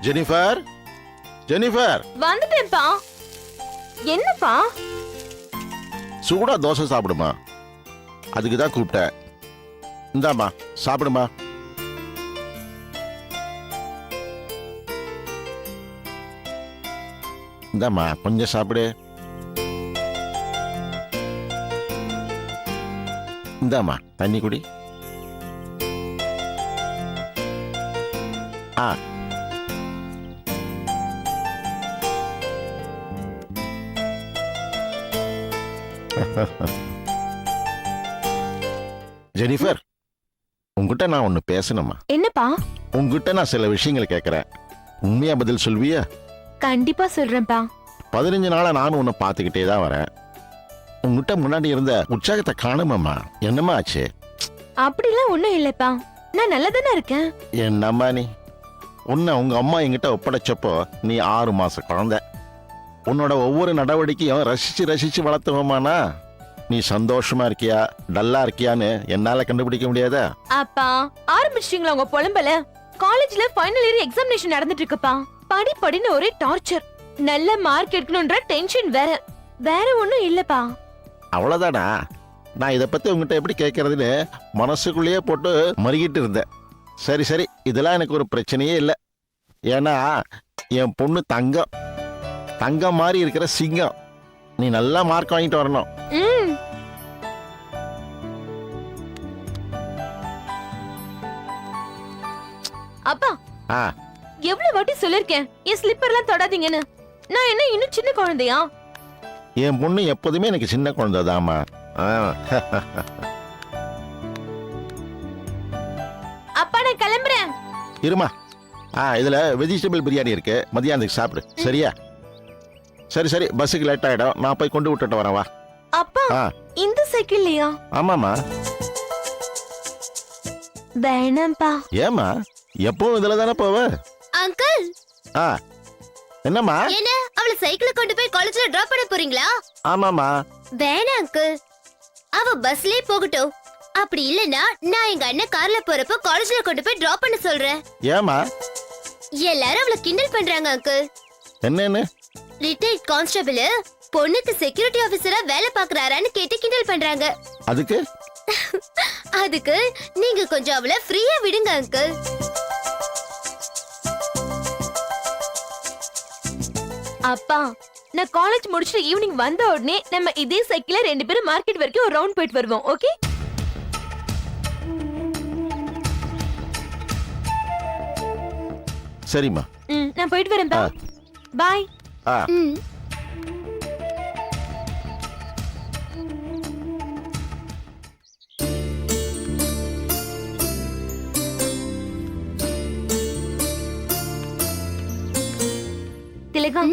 Jennifer, Jennifer, வந்துட்டேன்ப்பா. என்னப்பா? சூடா தோசை சாப்பிடுமா, அதுக்கு தான் கூப்பிட்டேன். இந்தாம்மா சாப்பிடுமா. இந்தாம்மா கொஞ்சம் சாப்பிடு. இந்தாம்மா தண்ணி குடி. ஆ ஜெனிஃபர், உங்ககிட்ட நான் ஒன்னு பேசணுமா? என்னப்பா? உங்ககிட்ட நான் சில விஷயங்கள் கேட்கறேன், உண்மையா பதில் சொல்வியா? கண்டிப்பா சொல்றேன்ப்பா. 15 நாளா நானும் உன்னை பார்த்துக்கிட்டே தான் வரேன். உங்ககிட்ட முன்னாடி இருந்த உற்சாகத்தை காணுமாம்மா, என்னம்மா ஆச்சு? அப்படிலாம் ஒண்ணும் இல்லப்பா, நான் நல்லா தானே இருக்கேன். என்னம்மா நீ, உன்னை உங்க அம்மா என்கிட்ட ஒப்படைச்சப்போ நீ 6 மாச குழந்தை. உன்னோட ஒவ்வொரு நடவடிக்கையும் ரசிச்சு ரசிச்சு வளர்த்துவோமானா, நீ சந்தோஷமா இருக்கியா டல்லா இருக்கியான்னு என்னால கண்டுபிடிக்க முடியாதா? அப்பா ஆரம்பிச்சிட்டீங்களா உங்க புலம்பல? காலேஜ்ல ஃபைனல் இயர் எக்ஸாமினேஷன் நடந்துட்டு இருக்குப்பா. படின்னு ஒரே டார்ச்சர். நல்ல மார்க் எடுக்கணும்ன்ற டென்ஷன் வேற. வேற ஒண்ணும் இல்லப்பா. அவ்வளவுதானா? நான் இதை பத்தி உங்ககிட்ட எப்படி கேட்கறதுன்னு மனசுக்குள்ளேயே போட்டு மறுகிட்டு இருந்தேன். சரி சரி, இதெல்லாம் எனக்கு ஒரு பிரச்சனையே இல்லை. ஏன்னா என் பொண்ணு தங்கம், தங்கம் மாதிரி இருக்கிற சிங்கம். நீ நல்லா மார்க் வாங்கிட்டு வரணும். அப்பா எவ்வளவு வாட்டி சொல்லிருக்கேன் என் ஸ்லிப்பர்லாம் தொடாதீங்கன்னு. நான் என்ன இன்னும் சின்ன குழந்தையா? என் பொண்ணு எப்போதுமே எனக்கு சின்ன குழந்தைதாம்மா. அப்பா நான் கிளம்புறேன். இருமா, இதுல வெஜிடபிள் பிரியாணி இருக்கு, மதியானத்துக்கு சாப்பிடு. சரியா? சரி சரி, பஸ்ஸுக்கு லேட் ஆயிடும், நான் போய் கொண்டு விட்டுட்டு வரேன். வா. அப்பா இந்த சைக்கிள்லையா? ஆமாமா. வேணாம்பா. ஏமா, எப்பவும் இதுல தானே போவ? அங்கிள். என்னம்மா? என்ன அவளை சைக்கிள கொண்டு போய் காலேஜ்ல டிராப் பண்ண போறீங்களா? ஆமாமா. வேணாம் அங்கிள், அவ பஸ்லயே போகட்டும். அப்படி இல்லனா நான் எங்க அண்ணன் கார்ல போறப்ப காலேஜ்ல கொண்டு போய் டிராப் பண்ண சொல்றேன். ஏமா? எல்லாரும் அவளை கிண்டல் பண்றாங்க அங்கிள். என்னன்னு? ரிட்டையர்ட் கான்ஸ்டபிள் பொண்ணுக்கு செக்யூரிட்டி ஆபீசரா வேலை பாக்குறாரான்னு கேட்டு கிண்டல் பண்றாங்க. அதுக்கு அதுக்கு நீங்க கொஞ்சம் அவளை ஃப்ரீயா விடுங்க அங்கிள். அப்பா நான் காலேஜ் முடிச்சிட்டு ஈவினிங் வந்த உடனே நம்ம இதே சைக்கிள்ல 2 பேரும் மார்க்கெட் வரைக்கும் ஒரு ரவுண்ட் போயிட்டு வருவோம். ஓகே? சரிம்மா. நான் போயிட்டு வரேன். பாய். திலகம்,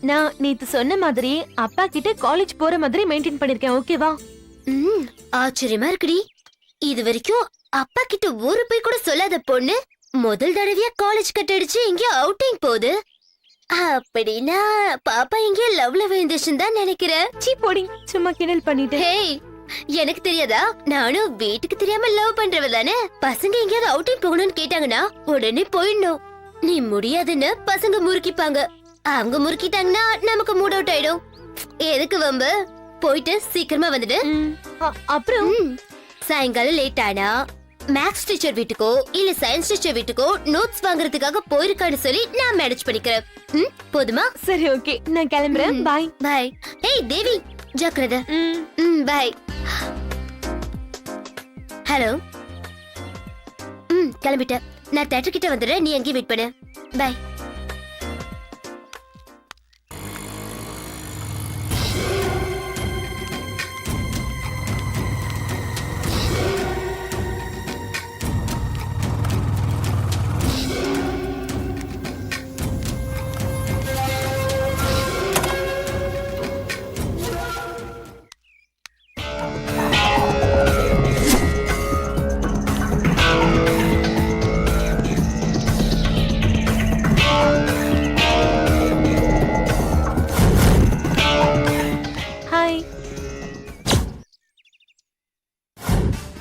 நான் நேத்து சொன்ன மாதிரி அப்பா கிட்ட காலேஜ் போற மாதிரி மெயின்டைன் பண்ணிருக்கேன். ஓகேவா? ஆச்சரியமா இருக்குடி. இது வரைக்கும் அப்பா கிட்ட ஒரு போய் கூட சொல்லாத பொண்ணு முதல் தடவையா காலேஜ் கட் அடிச்சு இங்க அவுட்டிங் போகுது. அப்படின்னா பாப்பா இங்க லவ்ல விழுந்துச்சுன்னு தான் நினைக்கிறேன். சீ போடி, சும்மா கிண்டல் பண்ணிட்டேன். ஹேய், எனக்கு தெரியாதா? நானும் வீட்டுக்கு தெரியாம லவ் பண்றவ தானே. பசங்க எங்கேயாவது அவுட்டிங் போகணும்னு கேட்டாங்கன்னா உடனே போயிடணும். நீ முடியாதுன்னு பசங்க முறுக்கிப்பாங்க. அவங்க முறுக்கிட்டாங்கன்னா நமக்கு மூட் அவுட் ஆயிடும். எதுக்கு வம்பு? போயிட்டு சீக்கிரமா வந்துடு. அப்புறம் சாயங்காலம் லேட் ஆனா மேக்ஸ் டீச்சர் வீட்டுக்கோ இல்ல சயின்ஸ் டீச்சர் வீட்டுக்கோ நோட்ஸ் வாங்குறதுக்காக போயிருக்கான்னு சொல்லி நான் மேனேஜ் பண்ணிக்கிறேன். போதுமா? சரி ஓகே, நான் கிளம்புறேன். பாய். பாய். ஏய் தேவி, ஜாக்கிரதை. பாய். ஹலோ. கிளம்பிட்டேன். நான் தியேட்டர் கிட்ட வந்துடுறேன், நீ எங்கேயும் வெயிட் பண்ணு. பாய்.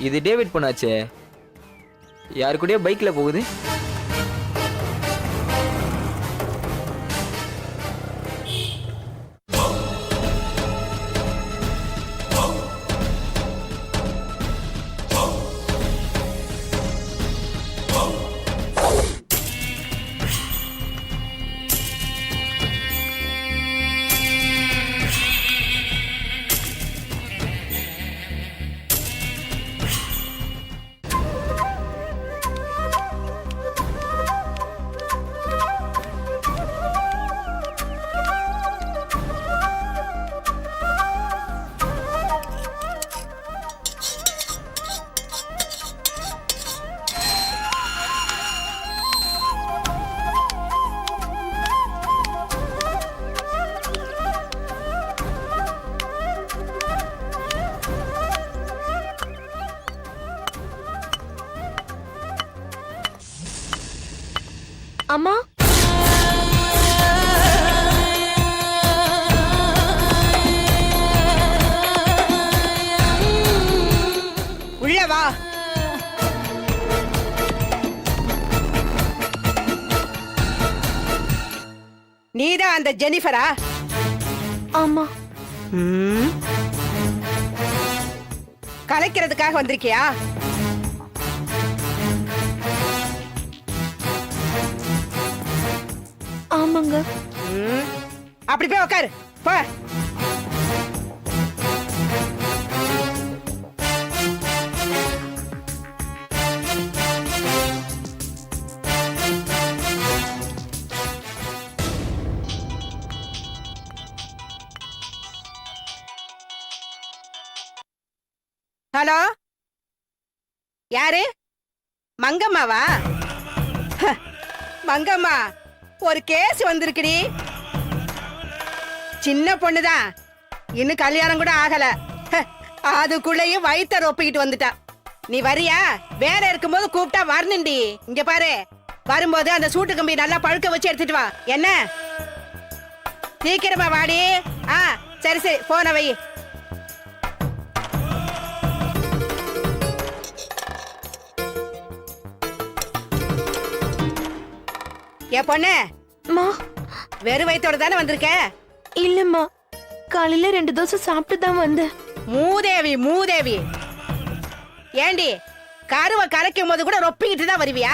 இது டேவிட் பொண்ணாச்சே, யாரு கூடயோ பைக்ல போகுது. அம்மா உள்ள வா. நீதான் அந்த ஜெனிஃபரா? ஆமா கலைக்கிறதுக்காக வந்திருக்கியா? ஆமாங்க. ம். அப்படி போய் உக்காரு போ. ஹலோ, யாரு? மங்கம்மாவா? மங்கம்மா, ஒரு கேஸ் வந்திருக்குடி. சின்ன பொண்ணுதான், இன்னும் கல்யாணம் கூட ஆகல. அதுக்குள்ளேயும் வயித்த ரொப்பிக்கிட்டு வந்துட்டா. நீ வரியா? வேற இருக்கும்போது கூப்பிட்டா வரணுண்டி. இங்க பாரு, வரும்போது அந்த சூட்டு கம்பி நல்லா பழுக்க வச்சு எடுத்துட்டு வா. என்ன? சீக்கிரமா வாடி. சரி சரி, போன வை. ஏ பொண்ணு, மா வெறும் வயித்தோட தானே வந்திருக்க? இல்லம்மா, காலையில 2 தோசை சாப்பிட்டு தான் வந்தேன். மூதேவி மூதேவி. ஏண்டி, கருவை கரைக்கும் போது கூட ரொப்பிக்கிட்டு தான் வருவியா?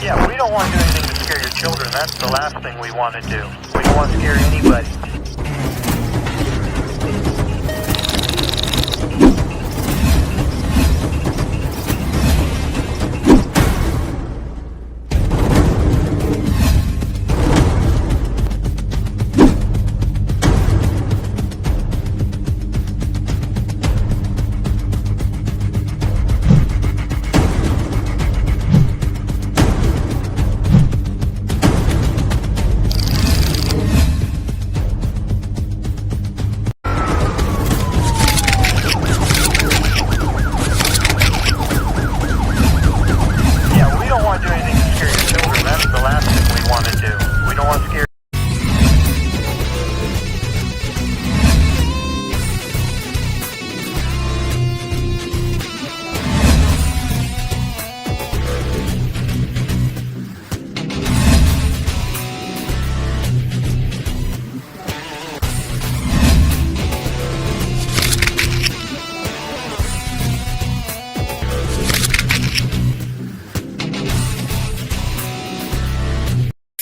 Yeah, we don't want to do anything to scare your children. That's the last thing we want to do. We don't want to scare anybody.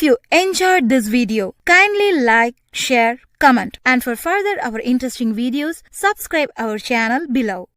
If you enjoyed this video, kindly like, share, comment, and for further our interesting videos, subscribe our channel below.